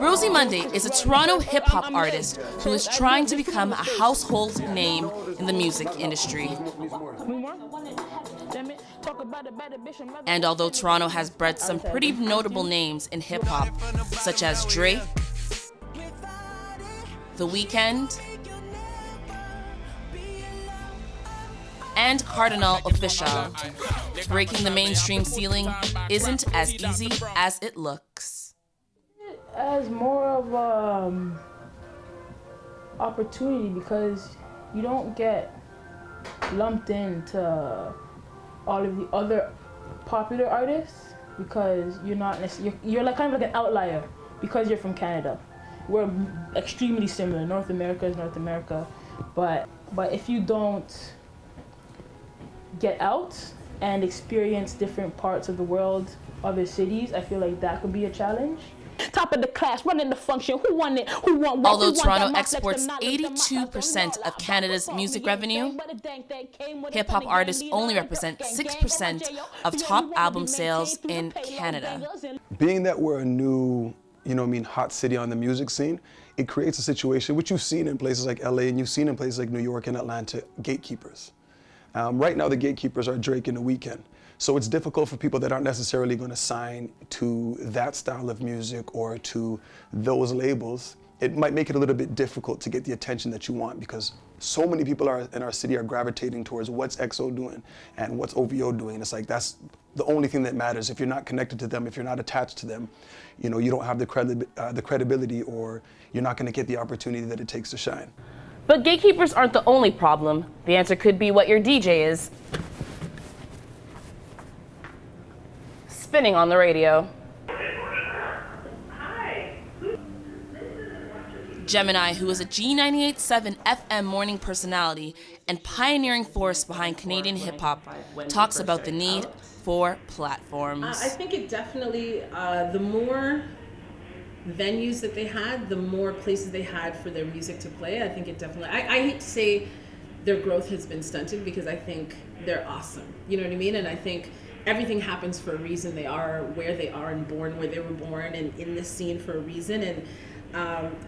Rosie Monday is a Toronto hip-hop artist who is trying to become a household name in the music industry. And although Toronto has bred some pretty notable names in hip-hop, such as Drake, The Weeknd, and Cardinal Offishall, breaking the mainstream ceiling isn't as easy as it looks. As more of opportunity, because you don't get lumped into all of the other popular artists, because you're like kind of like an outlier because you're from Canada. We're extremely similar. North America is North America, but if you don't get out and experience different parts of the world, other cities, I feel like that could be a challenge. Top of the class, running the function, who won it, who won what? Although Toronto exports 82% of Canada's music revenue, hip-hop artists only represent 6% of top album sales in Canada. Being that we're a new, hot city on the music scene, it creates a situation, which you've seen in places like LA and you've seen in places like New York and Atlanta, gatekeepers. Right now, the gatekeepers are Drake and The Weeknd. So it's difficult for people that aren't necessarily going to sign to that style of music or to those labels. It might make it a little bit difficult to get the attention that you want, because so many people in our city are gravitating towards what's EXO doing and what's OVO doing. And it's like, that's the only thing that matters. If you're not connected to them, if you're not attached to them, you don't have the credibility, or you're not going to get the opportunity that it takes to shine. But gatekeepers aren't the only problem. The answer could be what your DJ is spinning on the radio. Gemini, who is a G98.7 FM morning personality and pioneering force behind Canadian hip-hop, talks about the need for platforms. I think it definitely, the more venues that they had, the more places they had for their music to play. I think it definitely, I hate to say their growth has been stunted, because I think they're awesome. You know what I mean? And I think everything happens for a reason. They are where they are and born where they were born and in this scene for a reason. And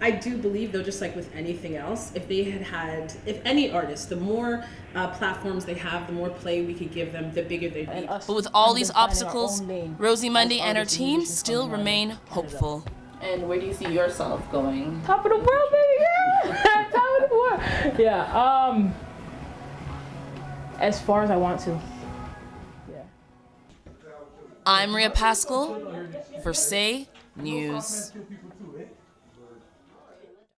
I do believe, though, just like with anything else, if any artist, the more platforms they have, the more play we could give them, the bigger they'd be. But with all these obstacles, Rosie Monday and her team still remain hopeful. And where do you see yourself going? Top of the world, baby, yeah! Top of the world. Yeah, as far as I want to. Yeah. I'm Rhea Pascal for Say News.